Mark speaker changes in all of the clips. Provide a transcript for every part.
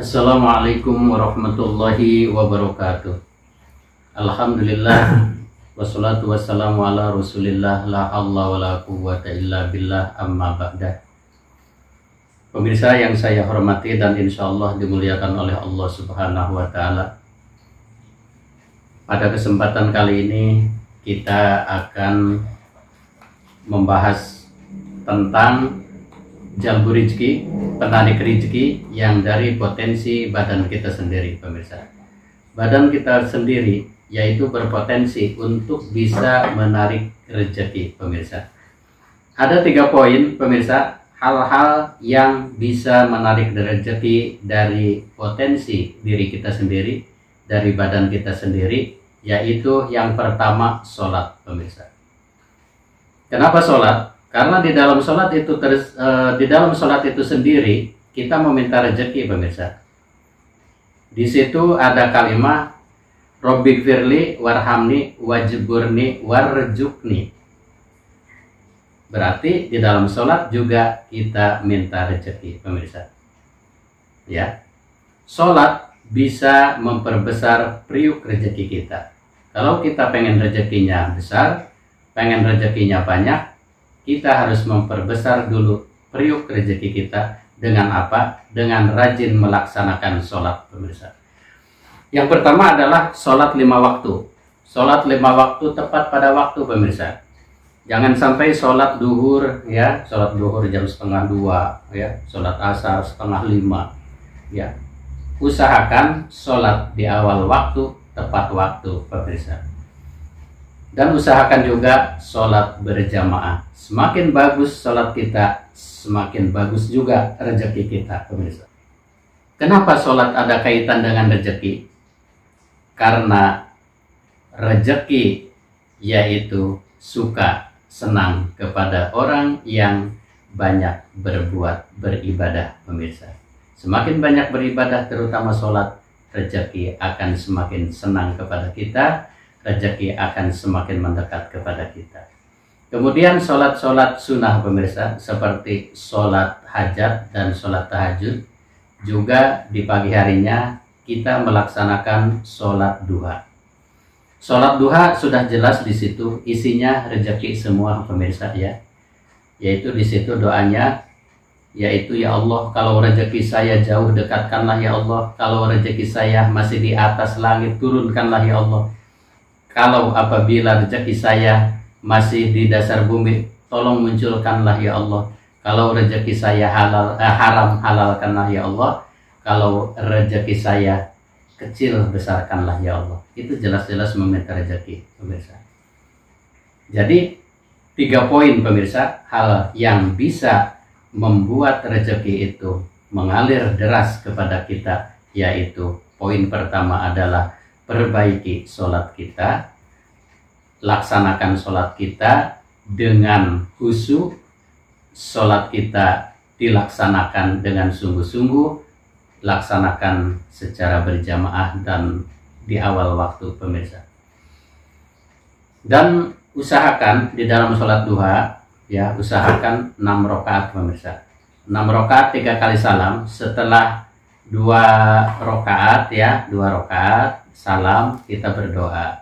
Speaker 1: Assalamualaikum warahmatullahi wabarakatuh. Alhamdulillah wassalatu wassalamu ala rasulillah la hawla wa la quwwata illa billah amma ba'dah. Pemirsa yang saya hormati dan insya Allah dimuliakan oleh Allah subhanahu wa ta'ala, pada kesempatan kali ini kita akan membahas tentang jalbu rizki, penarik rizki yang dari potensi badan kita sendiri. Pemirsa, badan kita sendiri yaitu berpotensi untuk bisa menarik rezeki. Pemirsa, ada 3 poin pemirsa, hal-hal yang bisa menarik rezeki dari potensi diri kita sendiri, dari badan kita sendiri, yaitu yang pertama sholat. Pemirsa, kenapa sholat? Karena di dalam sholat itu sendiri kita meminta rezeki. Pemirsa, di situ ada kalimat Robbighfirli warhamni wajburni warjukni. Berarti di dalam sholat juga kita minta rezeki. Pemirsa, ya, sholat bisa memperbesar priuk rezeki kita. Kalau kita pengen rezekinya besar, pengen rezekinya banyak, kita harus memperbesar dulu priuk rezeki kita. Dengan apa? Dengan rajin melaksanakan sholat. Pemirsa, yang pertama adalah sholat 5 waktu. Sholat 5 waktu tepat pada waktu. Pemirsa, jangan sampai sholat duhur, ya, sholat duhur jam 1:30, ya, sholat asar 4:30, ya. Usahakan sholat di awal waktu, tepat waktu. Pemirsa, dan usahakan juga sholat berjamaah. Semakin bagus sholat kita, semakin bagus juga rezeki kita. Pemirsa, kenapa sholat ada kaitan dengan rezeki? Karena rezeki yaitu suka, senang kepada orang yang banyak beribadah. Pemirsa, semakin banyak beribadah, terutama sholat, rezeki akan semakin senang kepada kita, rezeki akan semakin mendekat kepada kita. Kemudian sholat-sholat sunnah. Pemirsa, seperti sholat hajat dan sholat tahajud, juga di pagi harinya kita melaksanakan sholat duha. Sholat duha sudah jelas di situ isinya rezeki semua. Pemirsa, ya, yaitu di situ doanya, yaitu ya Allah, kalau rezeki saya jauh, dekatkanlah ya Allah. Kalau rezeki saya masih di atas langit, turunkanlah ya Allah. Kalau apabila rezeki saya masih di dasar bumi, tolong munculkanlah ya Allah. Kalau rezeki saya haram, halalkanlah ya Allah. Kalau rezeki saya kecil, besarkanlah ya Allah. Itu jelas-jelas meminta rezeki. Pemirsa, jadi 3 poin pemirsa, hal yang bisa membuat rezeki itu mengalir deras kepada kita, yaitu poin pertama adalah perbaiki sholat kita, laksanakan sholat kita dengan khusyuk, sholat kita dilaksanakan dengan sungguh-sungguh, laksanakan secara berjamaah dan di awal waktu. Pemirsa, dan usahakan di dalam sholat duha, ya, usahakan 6 rakaat. Pemirsa, 6 rakaat 3 kali salam. Setelah 2 rakaat, ya, 2 rakaat salam, kita berdoa,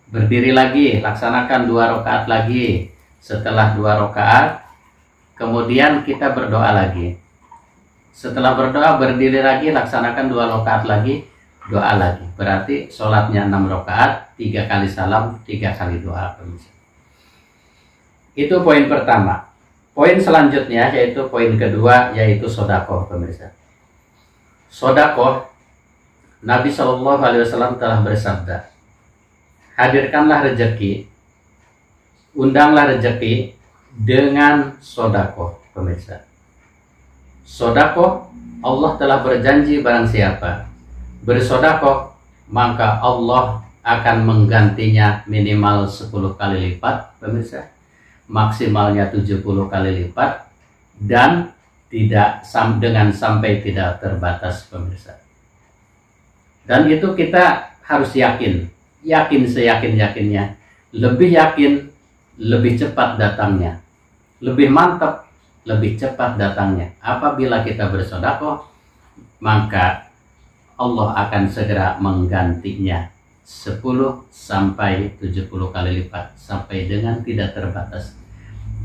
Speaker 1: berdiri lagi, laksanakan 2 rakaat lagi. Setelah 2 rakaat, kemudian kita berdoa lagi. Setelah berdoa, berdiri lagi, laksanakan 2 rakaat lagi, doa lagi. Berarti sholatnya 6 rakaat, 3 kali salam, 3 kali doa. Itu poin pertama. Poin selanjutnya yaitu poin kedua, yaitu sodakoh. Pemirsa, sodakoh, Nabi SAW telah bersabda, hadirkanlah rezeki, undanglah rezeki dengan sodakoh. Pemirsa, sodakoh, Allah telah berjanji barang siapa bersodakoh, maka Allah akan menggantinya minimal 10 kali lipat. Pemirsa, maksimalnya 70 kali lipat, dan tidak dengan sampai tidak terbatas. Pemirsa, dan itu kita harus yakin seyakin-yakinnya, lebih yakin, lebih cepat datangnya, lebih mantap, lebih cepat datangnya. Apabila kita bersedekah, maka Allah akan segera menggantinya 10 sampai 70 kali lipat sampai dengan tidak terbatas,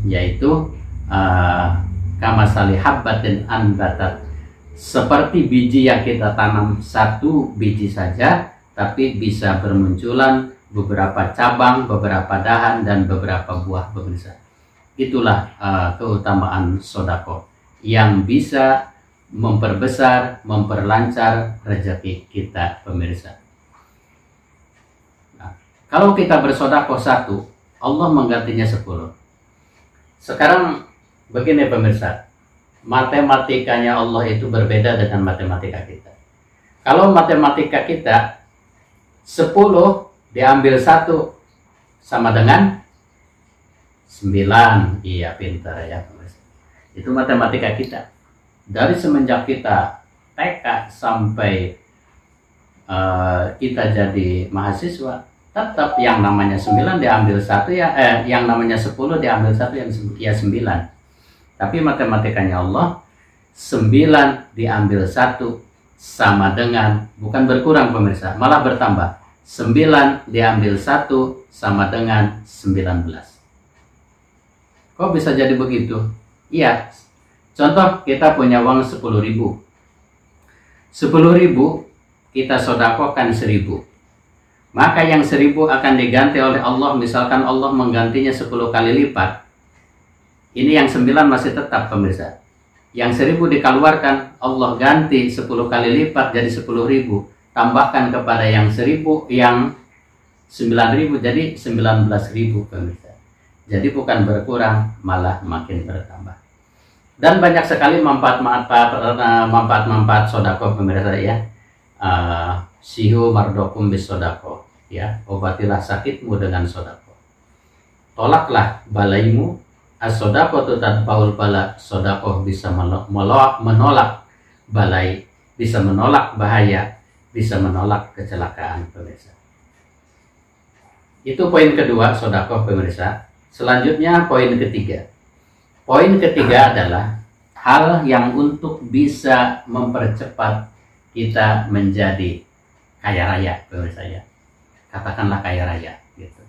Speaker 1: yaitu kamasali habbatin anbatat, seperti biji yang kita tanam satu biji saja tapi bisa bermunculan beberapa cabang, beberapa dahan, dan beberapa buah, pemirsa. Itulah keutamaan sodako yang bisa memperbesar, memperlancar rezeki kita, pemirsa. Nah, kalau kita bersodako 1, Allah menggantinya 10. Sekarang begini, pemirsa, matematikanya Allah itu berbeda dengan matematika kita. Kalau matematika kita 10 diambil 1 sama dengan 9. Iya, pintar ya, pemirsa. Itu matematika kita. Dari semenjak kita TK sampai kita jadi mahasiswa, tetap yang namanya 9 diambil 1 ya, yang namanya 10 diambil 1 yang ya 9. Tapi matematikanya Allah, 9 diambil 1 sama dengan, bukan berkurang pemirsa, malah bertambah. 9 diambil 1 sama dengan 19. Kok bisa jadi begitu? Iya. Contoh, kita punya uang 10.000. 10.000 kita sodakokan 1.000. Maka yang 1.000 akan diganti oleh Allah, misalkan Allah menggantinya 10 kali lipat. Ini yang 9 masih tetap, pemirsa. Yang 1.000 dikeluarkan, Allah ganti 10 kali lipat jadi 10.000. Tambahkan kepada yang 1.000, yang 9.000 jadi 19.000, pemirsa. Jadi bukan berkurang, malah makin bertambah. Dan banyak sekali manfaat-manfaat sodako, pemirsa ya. Sihu mardokum bis sodako, ya. Obatilah sakitmu dengan sodako. Tolaklah balaimu. As-sodako tutadbaul bala. Sodako bisa menolak balai, bisa menolak bahaya, bisa menolak kecelakaan, pemirsa. Itu poin kedua, sodako, pemirsa. Selanjutnya poin ketiga. Poin ketiga adalah hal yang untuk bisa mempercepat kita menjadi kaya raya, pemirsa ya. Katakanlah kaya raya, gitu.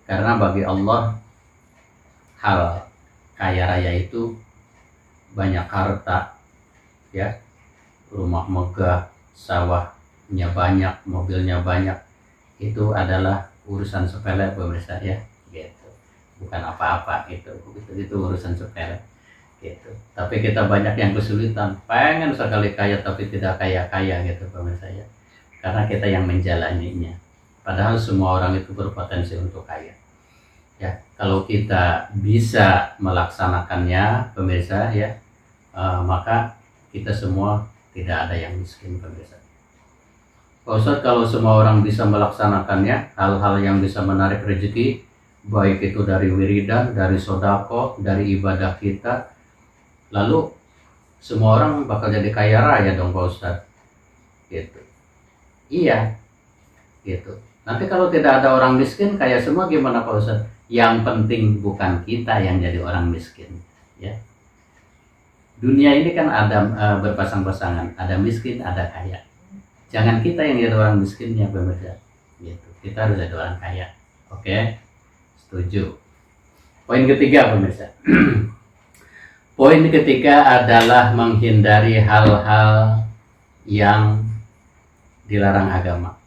Speaker 1: Karena bagi Allah hal kaya raya itu banyak harta, ya, rumah megah, sawahnya banyak, mobilnya banyak, itu adalah urusan sepele, pemirsa ya, gitu. Bukan apa-apa, itu urusan sepele, gitu. Tapi kita banyak yang kesulitan, pengen sekali kaya tapi tidak kaya-kaya, gitu, pemirsa ya. Karena kita yang menjalaninya. Padahal semua orang itu berpotensi untuk kaya. Ya, kalau kita bisa melaksanakannya, pemirsa ya, maka kita semua tidak ada yang miskin, pemirsa. Pak Ustadz, kalau semua orang bisa melaksanakannya, hal-hal yang bisa menarik rezeki, baik itu dari wiridan, dari sodako, dari ibadah kita, lalu semua orang bakal jadi kaya raya dong, Pak Ustadz. Gitu. Iya, gitu. Nanti kalau tidak ada orang miskin, kaya semua gimana, Pak Ustadz? Yang penting bukan kita yang jadi orang miskin, ya. Dunia ini kan ada berpasang-pasangan, ada miskin, ada kaya. Jangan kita yang jadi orang miskinnya, pemirsa. Gitu. Kita harus jadi orang kaya. Oke, setuju. Poin ketiga, pemirsa. Poin ketiga adalah menghindari hal-hal yang dilarang agama.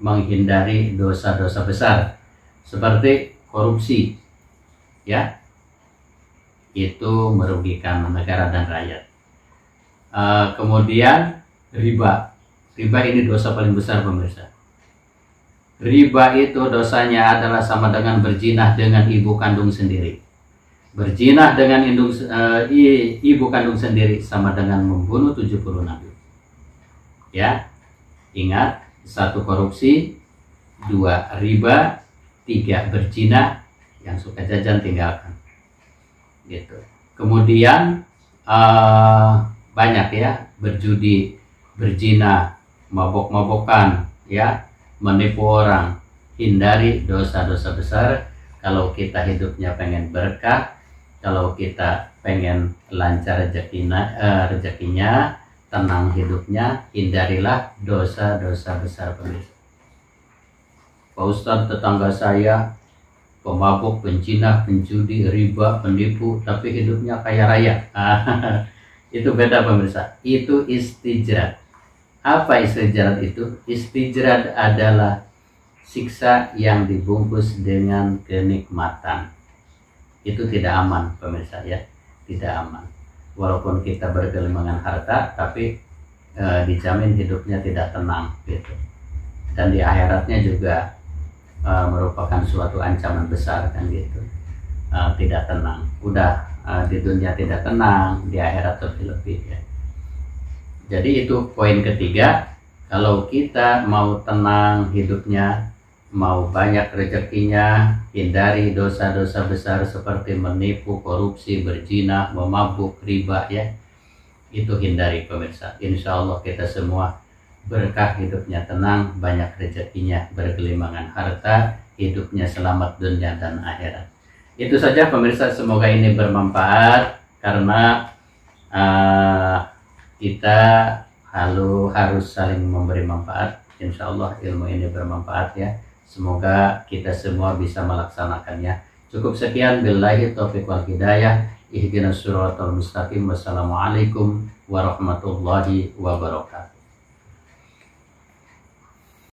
Speaker 1: Menghindari dosa-dosa besar seperti korupsi, ya, itu merugikan negara dan rakyat. Kemudian riba ini dosa paling besar, pemirsa. Riba itu dosanya adalah sama dengan berzinah dengan ibu kandung sendiri. Berzinah dengan ibu kandung sendiri sama dengan membunuh 70 nabi. Ya, ingat, 1 korupsi, 2 riba, 3 berzina, yang suka jajan tinggalkan, gitu. Kemudian banyak ya, berjudi, berzina, mabok-mabokan, ya, menipu orang. Hindari dosa-dosa besar. Kalau kita hidupnya pengen berkah, kalau kita pengen lancar rezekinya, tenang hidupnya, hindarilah dosa-dosa besar pemirsa. Pak Ustadz, tetangga saya pemabuk, penjinah, penjudi, riba, penipu, tapi hidupnya kaya raya. Itu beda pemirsa. Itu istijrad. Apa istijrad itu? Istijrad adalah siksa yang dibungkus dengan kenikmatan. Itu tidak aman pemirsa ya, tidak aman. Walaupun kita bergelimangan harta, tapi dijamin hidupnya tidak tenang gitu. Dan di akhiratnya juga merupakan suatu ancaman besar kan gitu. Tidak tenang. Udah di dunia tidak tenang, di akhirat lebih-lebih ya. Jadi itu poin ketiga. Kalau kita mau tenang hidupnya, mau banyak rezekinya, hindari dosa-dosa besar seperti menipu, korupsi, berzina, memabuk, riba ya. Itu hindari pemirsa. Insya Allah kita semua berkah, hidupnya tenang, banyak rezekinya, bergelimangan harta, hidupnya selamat dunia dan akhirat. Itu saja pemirsa, semoga ini bermanfaat karena kita harus saling memberi manfaat. Insya Allah ilmu ini bermanfaat ya. Semoga kita semua bisa melaksanakannya. Cukup sekian, billahi taufiq wal hidayah. Ihdinas siratal mustaqim. Wassalamualaikum warahmatullahi wabarakatuh.